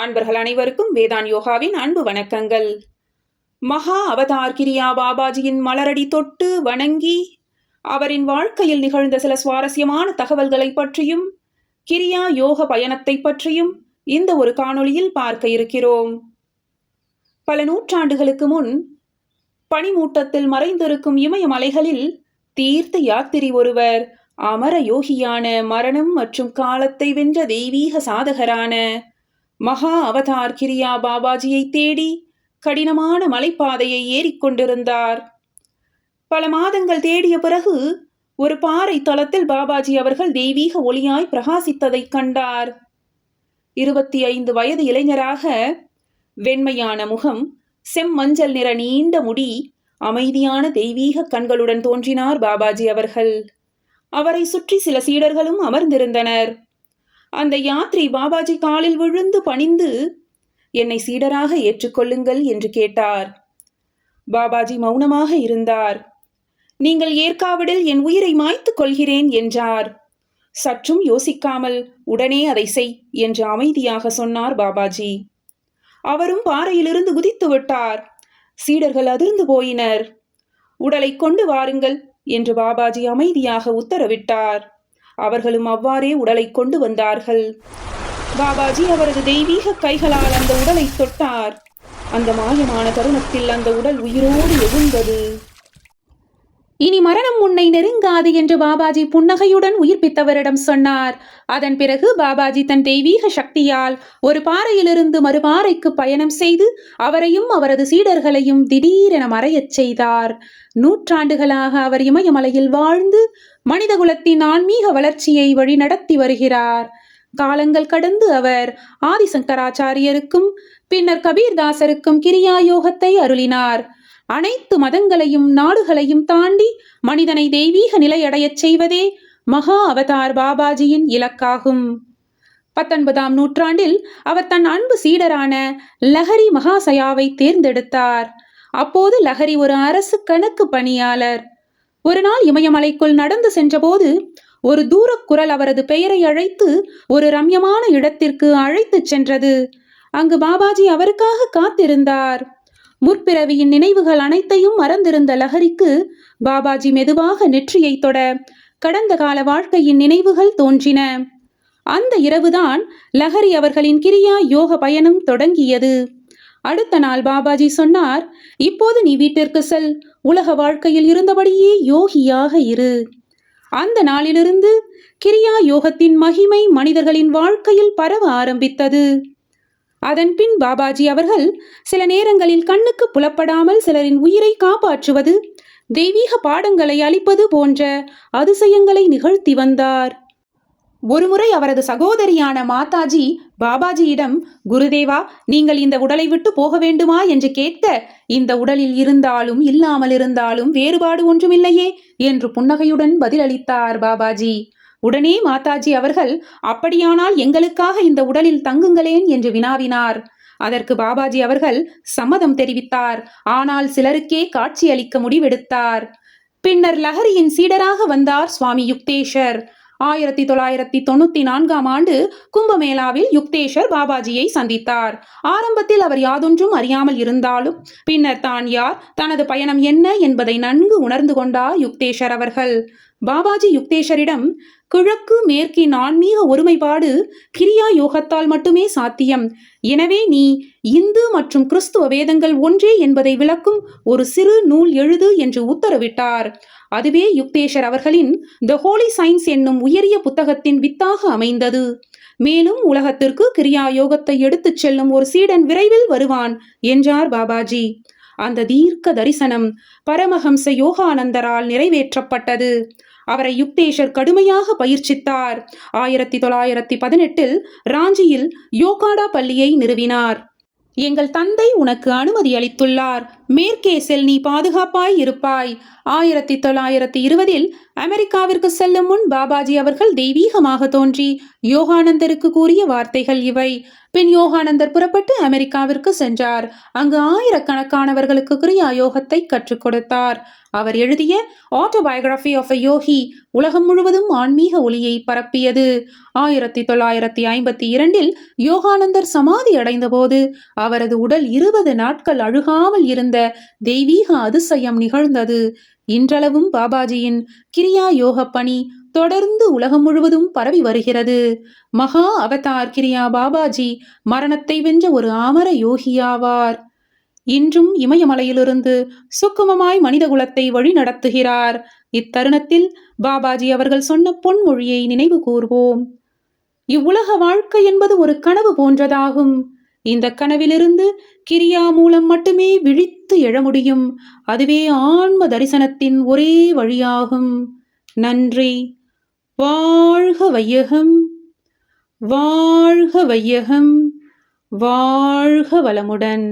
அன்பர்கள் அனைவருக்கும் வேதான் யோகாவின் அன்பு வணக்கங்கள். மகா அவதார் கிரியா பாபாஜியின் மலரடி தொட்டு வணங்கி அவரின் வாழ்க்கையில் நிகழ்ந்த சில சுவாரஸ்யமான தகவல்களை பற்றியும் கிரியா யோக பயணத்தை பற்றியும் இந்த ஒரு காணொளியில் பார்க்க இருக்கிறோம். பல நூற்றாண்டுகளுக்கு முன் பனிமூட்டத்தில் மறைந்திருக்கும் இமயமலைகளில் தீர்த்த யாத்திரி ஒருவர் அமர யோகியான மரணம் மற்றும் காலத்தை வென்ற தெய்வீக சாதகரான மகா அவதார் கிரியா பாபாஜியை தேடி கடினமான மலைப்பாதையை ஏறிக்கொண்டிருந்தார். பல மாதங்கள் தேடிய பிறகு ஒரு பாறை தளத்தில் பாபாஜி அவர்கள் தெய்வீக ஒளியாய் பிரகாசித்ததைக் கண்டார். 25 வயது இளைஞராக வெண்மையான முகம், செம்மஞ்சள் நிற நீண்ட முடி, அமைதியான தெய்வீக கண்களுடன் தோன்றினார் பாபாஜி அவர்கள். அவரை சுற்றி சில சீடர்களும் அமர்ந்திருந்தனர். அந்த யாத்ரி பாபாஜி காலில் விழுந்து பணிந்து, என்னை சீடராக ஏற்றுக்கொள்ளுங்கள் என்று கேட்டார். பாபாஜி மௌனமாக இருந்தார். நீங்கள் ஏற்காவிடில் என் உயிரை மாய்த்து கொள்கிறேன் என்றார். சற்றும் யோசிக்காமல் உடனே அதை செய் என்று அமைதியாக சொன்னார் பாபாஜி. அவரும் பாறையிலிருந்து குதித்து விட்டார். சீடர்கள் அதிர்ந்து போயினர். உடலை கொண்டு வாருங்கள் என்று பாபாஜி அமைதியாக உத்தரவிட்டார். அவர்களும் அவ்வாறே உடலை கொண்டு வந்தார்கள். பாபாஜி அவரது தெய்வீக கைகளால் அந்த உடலை தொட்டார். அந்த மாயமான தருணத்தில் அந்த உடல் உயிரோடு எழுந்தது. இனி மரணம் உன்னை நெருங்காது என்று பாபாஜி புன்னகையுடன் உயிர்ப்பித்தவரிடம் சொன்னார். அதன் பிறகு பாபாஜி தன் தெய்வீக சக்தியால் ஒரு பாறையிலிருந்து மறுபாறைக்கு பயணம் செய்து அவரையும் அவரது சீடர்களையும் திடீரென மறையச் செய்தார். நூற்றாண்டுகளாக அவர் இமயமலையில் வாழ்ந்து மனிதகுலத்தின் ஆன்மீக வளர்ச்சியை வழிநடத்தி வருகிறார். காலங்கள் கடந்து அவர் ஆதிசங்கராச்சாரியருக்கும் பின்னர் கபீர்தாசருக்கும் கிரியா யோகத்தை அருளினார். அனைத்து மதங்களையும் நாடுகளையும் தாண்டி மனிதனை தெய்வீக நிலையடையச் செய்வதே மகா அவதார் பாபாஜியின் இலக்காகும். 19ஆம் நூற்றாண்டில் அவர் தன் அன்பு சீடரான லஹரி மகாசயாவை தேர்ந்தெடுத்தார். அப்போது லஹரி ஒரு அரசு கணக்கு பணியாளர். ஒரு நாள் இமயமலைக்குள் நடந்து சென்றபோது ஒரு தூரக் குரல் அவரது பெயரை அழைத்து ஒரு ரம்யமான இடத்திற்கு அழைத்துச் சென்றது. அங்கு பாபாஜி அவருக்காக காத்திருந்தார். முற்பிறவியின் நினைவுகள் அனைத்தையும் மறந்திருந்த லஹரிக்கு பாபாஜி மெதுவாக நெற்றியை தொட கடந்த கால வாழ்க்கையின் நினைவுகள் தோன்றின. அந்த இரவுதான் லஹரி அவர்களின் கிரியா யோக பயணம் தொடங்கியது. அடுத்த நாள் பாபாஜி சொன்னார், இப்போது நீ வீட்டிற்கு செல், உலக வாழ்க்கையில் இருந்தபடியே யோகியாக இரு. அந்த நாளிலிருந்து கிரியா யோகத்தின் மகிமை மனிதர்களின் வாழ்க்கையில் பரவ ஆரம்பித்தது. அதன் பின் பாபாஜி அவர்கள் சில நேரங்களில் கண்ணுக்கு புலப்படாமல் சிலரின் உயிரை காப்பாற்றுவது, தெய்வீக பாடங்களை அளிப்பது போன்ற அதிசயங்களை நிகழ்த்தி வந்தார். ஒருமுறை அவரது சகோதரியான மாதாஜி பாபாஜியிடம், குருதேவா, நீங்கள் இந்த உடலை விட்டு போக வேண்டுமா என்று கேட்க, இந்த உடலில் இருந்தாலும் இல்லாமல் இருந்தாலும் வேறுபாடு ஒன்றுமில்லையே என்று புன்னகையுடன் பதிலளித்தார் பாபாஜி. உடனே மாதாஜி அவர்கள், அப்படியானால் எங்களுக்காக இந்த உடலில் தங்குங்களேன் என்று வினாவினார். அதற்கு பாபாஜி அவர்கள் சம்மதம் தெரிவித்தார். ஆனால் சிலருக்கே காட்சி அளிக்க முடிவெடுத்தார். பின்னர் லஹரியின் சீடராக வந்தார் சுவாமி யுக்தேஷர். 1994ஆம் ஆண்டு கும்பமேளாவில் யுக்தேஷர் பாபாஜியை சந்தித்தார். ஆரம்பத்தில் அவர் யாதொன்றும் அறியாமல் இருந்தாலும் பின்னர் தான் யார், தனது பயணம் என்ன என்பதை நன்கு உணர்ந்து கொண்டார் யுக்தேஷர் அவர்கள். பாபாஜி யுக்தேஷரிடம், கிழக்கு மேற்கின் ஆன்மீக ஒருமைப்பாடு கிரியா யோகத்தால் மட்டுமே சாத்தியம். எனவே நீ இந்து மற்றும் கிறிஸ்துவ வேதங்கள் ஒன்றே என்பதை விளக்கும் ஒரு சிறு நூல் எழுது என்று உத்தரவிட்டார். அதுவே யுக்தேஷர் அவர்களின் த ஹோலி சயின்ஸ் என்னும் உயரிய புத்தகத்தின் வித்தாக அமைந்தது. மேலும் உலகத்திற்கு கிரியா யோகத்தை எடுத்துச் செல்லும் ஒரு சீடன் விரைவில் வருவான் என்றார் பாபாஜி. அந்த தீர்க்க தரிசனம் பரமஹம்ச யோகானந்தரால் நிறைவேற்றப்பட்டது. அவரை யுக்தேஷர் கடுமையாக பயிற்சித்தார். 1918இல் ராஞ்சியில் யோகாடா பள்ளியை நிறுவினார். எங்கள் தந்தை உனக்கு அனுமதி அளித்துள்ளார். மேற்கே செல், நீ பாதுகாப்பாய் இருப்பாய். 1920 அமெரிக்காவிற்கு செல்லும் முன் பாபாஜி அவர்கள் தெய்வீகமாக தோன்றி யோகானந்தருக்கு கூறிய வார்த்தைகள் இவை. பின் யோகானந்தர் புறப்பட்டு அமெரிக்காவிற்கு சென்றார். அங்கு ஆயிரக்கணக்கானவர்களுக்கு கிரியா யோகத்தை கற்றுக் கொடுத்தார். அவர் எழுதிய ஆட்டோபயோகிராபி ஆஃப் எ யோகி உலகம் முழுவதும் ஆன்மீக ஒளியை பரப்பியது. 1952 யோகானந்தர் சமாதி அடைந்த போது அவரது உடல் 20 நாட்கள் அழுகாமல் இருந்த தெய்வீக அதிசயம் நிகழ்ந்தது. இன்றளவும் பாபாஜியின் கிரியா யோக பணி தொடர்ந்து உலகம் முழுவதும் பரவி வருகிறது. மகா அவதார் கிரியா பாபாஜி மரணத்தை வென்ற ஒரு அமர யோகியாவார். இன்றும் இமயமலையிலிருந்து சுக்குமமாய் மனித குலத்தை வழி நடத்துகிறார். இத்தருணத்தில் பாபாஜி அவர்கள் சொன்ன பொன்மொழியை நினைவு கூர்வோம். இவ்வுலக வாழ்க்கை என்பது ஒரு கனவு போன்றதாகும். இந்த கனவிலிருந்து கிரியா மூலம் மட்டுமே விழித்து எழ முடியும். அதுவே ஆன்ம தரிசனத்தின் ஒரே வழியாகும். நன்றி. வாழ்க வையகம், வாழ்க வையகம், வாழ்க வளமுடன்.